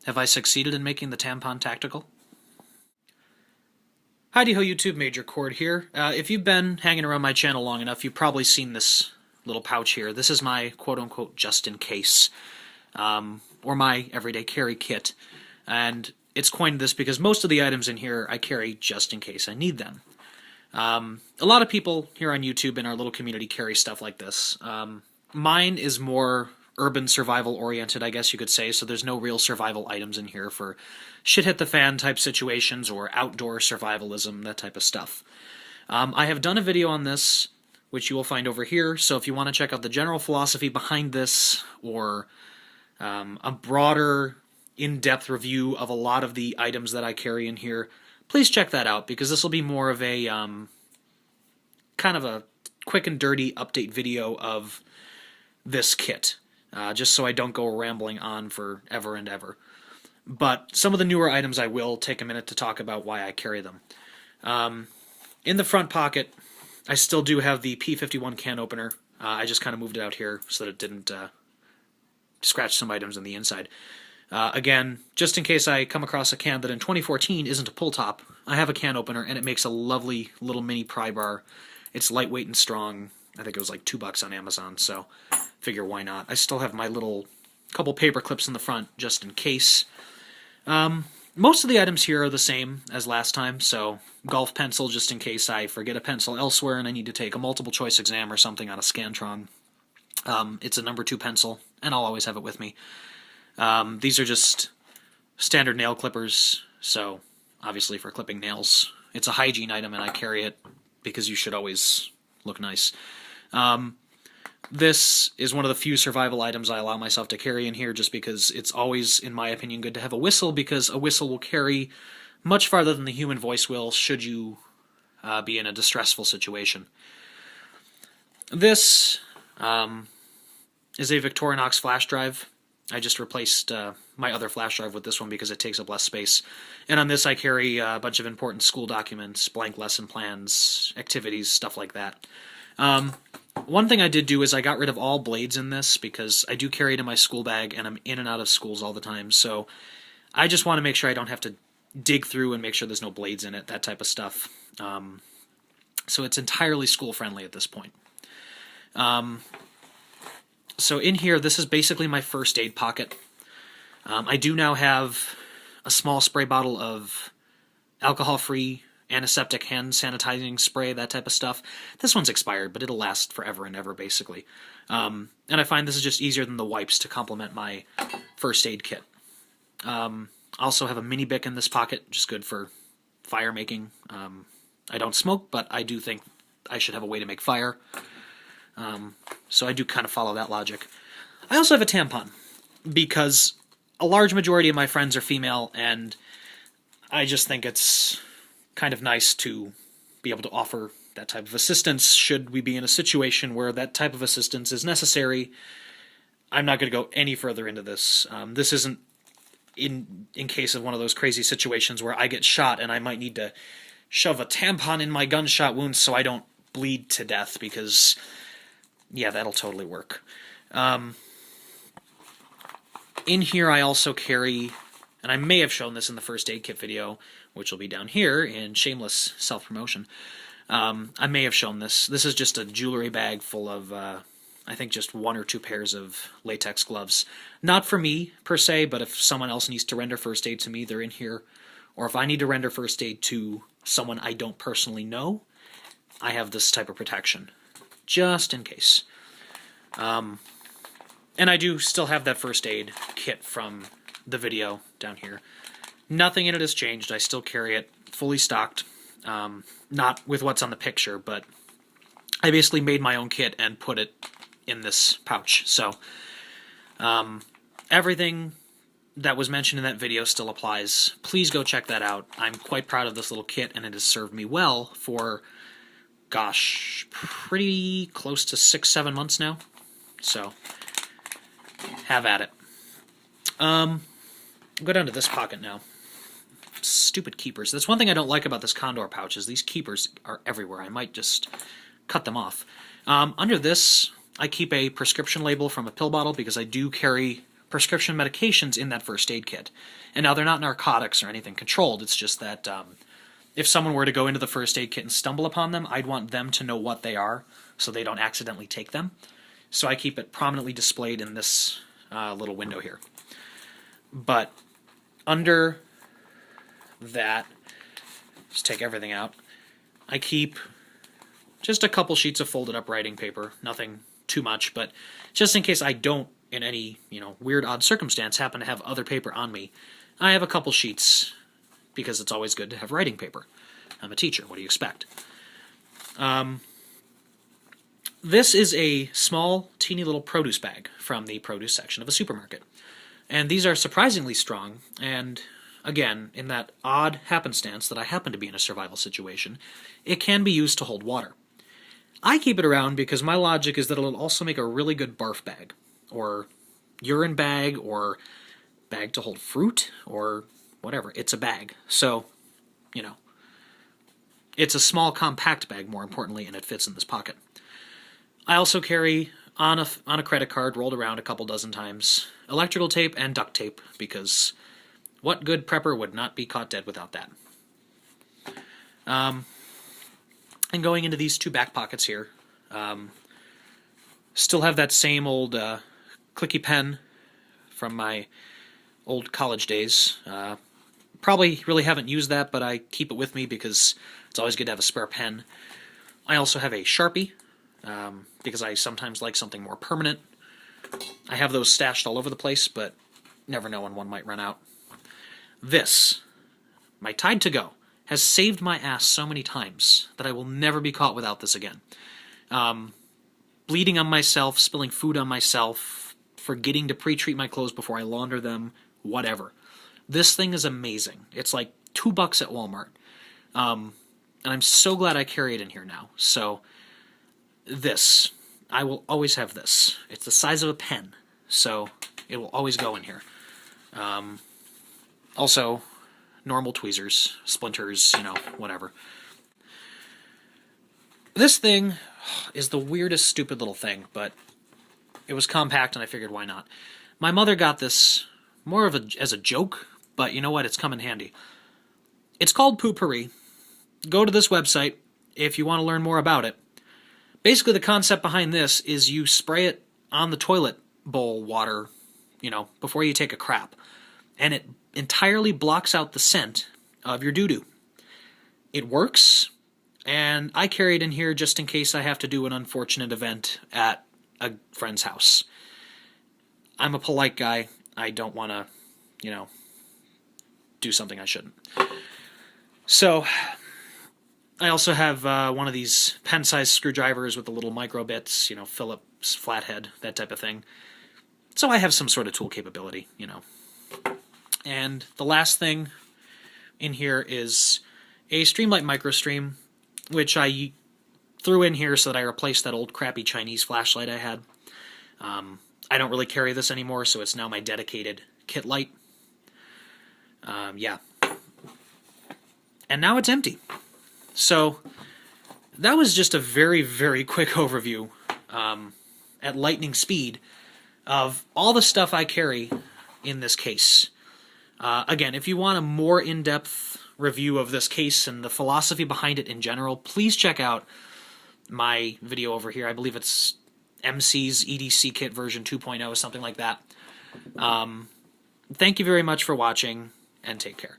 Have I succeeded in making the tampon tactical? Hi-de-ho YouTube, Major Cord here. If you've been hanging around my channel long enough, you've probably seen this little pouch here. This is my quote-unquote just-in-case, or my everyday carry kit. And it's coined this because most of the items in here I carry just in case I need them. A lot of people here on YouTube in our little community carry stuff like this. Mine is more urban survival oriented, I guess you could say, so there's no real survival items in here for shit hit the fan type situations or outdoor survivalism, that type of stuff. I have done a video on this, which you will find over here, so if you want to check out the general philosophy behind this, or a broader, in-depth review of a lot of the items that I carry in here, please check that out, because this will be more of a kind of a quick and dirty update video of this kit. Just so I don't go rambling on for ever and ever. But some of the newer items I will take a minute to talk about why I carry them. In the front pocket, I still do have the P51 can opener. I just kind of moved it out here so that it didn't scratch some items on the inside. Again, just in case I come across a can that in 2014 isn't a pull top, I have a can opener and it makes a lovely little mini pry bar. It's lightweight and strong. I think it was like $2 on Amazon, so figure why not. I still have my little couple paper clips in the front just in case. Most of the items here are the same as last time, so golf pencil just in case I forget a pencil elsewhere and I need to take a multiple choice exam or something on a Scantron. It's a number 2 pencil, and I'll always have it with me. These are just standard nail clippers, so obviously for clipping nails. It's a hygiene item and I carry it because you should always look nice. This is one of the few survival items I allow myself to carry in here just because it's always, in my opinion, good to have a whistle, because a whistle will carry much farther than the human voice will should you be in a distressful situation. This is a Victorinox flash drive. I just replaced my other flash drive with this one because it takes up less space. And on this I carry a bunch of important school documents, blank lesson plans, activities, stuff like that. One thing I did do is I got rid of all blades in this because I do carry it in my school bag and I'm in and out of schools all the time, so I just want to make sure I don't have to dig through and make sure there's no blades in it, that type of stuff. So it's entirely school friendly at this point. So in here, this is basically my first aid pocket. I do now have a small spray bottle of alcohol-free antiseptic hand sanitizing spray, that type of stuff. This one's expired, but it'll last forever and ever, basically. And I find this is just easier than the wipes to complement my first aid kit. I also have a mini Bic in this pocket, just good for fire making. I don't smoke, but I do think I should have a way to make fire. So I do kind of follow that logic. I also have a tampon, because a large majority of my friends are female, and I just think it's kind of nice to be able to offer that type of assistance should we be in a situation where that type of assistance is necessary. I'm not going to go any further into this. This isn't in case of one of those crazy situations where I get shot and I might need to shove a tampon in my gunshot wounds so I don't bleed to death, because yeah, that'll totally work. In here I also carry, and I may have shown this in the first aid kit video, which will be down here in shameless self-promotion. I may have shown this. This is just a jewelry bag full of, I think just 1 or 2 pairs of latex gloves. Not for me, per se, but if someone else needs to render first aid to me, they're in here. Or if I need to render first aid to someone I don't personally know, I have this type of protection, just in case. And I do still have that first aid kit from the video down here. Nothing in it has changed. I still carry it fully stocked. Not with what's on the picture, but I basically made my own kit and put it in this pouch. So everything that was mentioned in that video still applies. Please go check that out. I'm quite proud of this little kit, and it has served me well for, gosh, pretty close to 6-7 months now. So have at it. Go down to this pocket now. Stupid keepers. That's one thing I don't like about this Condor pouch, is these keepers are everywhere. I might just cut them off. Under this, I keep a prescription label from a pill bottle because I do carry prescription medications in that first aid kit. And now they're not narcotics or anything controlled. It's just that if someone were to go into the first aid kit and stumble upon them, I'd want them to know what they are so they don't accidentally take them. So I keep it prominently displayed in this little window here. But under that, just take everything out, I keep just a couple sheets of folded up writing paper, nothing too much, but just in case I don't, in any weird odd circumstance, happen to have other paper on me, I have a couple sheets because it's always good to have writing paper. I'm a teacher, what do you expect? This is a small, teeny little produce bag from the produce section of a supermarket. And these are surprisingly strong, and again, in that odd happenstance that I happen to be in a survival situation, it can be used to hold water. I keep it around because my logic is that it'll also make a really good barf bag, or urine bag, or bag to hold fruit, or whatever. It's a bag. So, it's a small, compact bag, more importantly, and it fits in this pocket. I also carry, on a credit card, rolled around a couple dozen times, electrical tape and duct tape, because what good prepper would not be caught dead without that? And going into these two back pockets here, still have that same old clicky pen from my old college days. Probably really haven't used that, but I keep it with me because it's always good to have a spare pen. I also have a Sharpie, because I sometimes like something more permanent. I have those stashed all over the place, but never know when one might run out. This, my Tide to Go, has saved my ass so many times that I will never be caught without this again. Bleeding on myself, spilling food on myself, forgetting to pre-treat my clothes before I launder them, whatever. This thing is amazing. It's like $2 at Walmart. And I'm so glad I carry it in here now. So, this, I will always have this. It's the size of a pen, so it will always go in here. Also, normal tweezers, splinters, whatever. This thing is the weirdest, stupid little thing, but it was compact and I figured why not. My mother got this more of as a joke, but you know what, it's come in handy. It's called Poo-Pourri. Go to this website if you want to learn more about it. Basically, the concept behind this is you spray it on the toilet bowl water, before you take a crap, and it entirely blocks out the scent of your doo-doo. It works, and I carry it in here just in case I have to do an unfortunate event at a friend's house. I'm a polite guy. I don't want to, do something I shouldn't. So, I also have one of these pen-sized screwdrivers with the little micro bits, Phillips flathead, that type of thing. So I have some sort of tool capability, And the last thing in here is a Streamlight MicroStream, which I threw in here so that I replaced that old crappy Chinese flashlight I had. I don't really carry this anymore, so it's now my dedicated kit light. Yeah. And now it's empty. So that was just a very, very quick overview at lightning speed of all the stuff I carry in this case. Again, if you want a more in-depth review of this case and the philosophy behind it in general, please check out my video over here. I believe it's MC's EDC Kit version 2.0, something like that. Thank you very much for watching, and take care.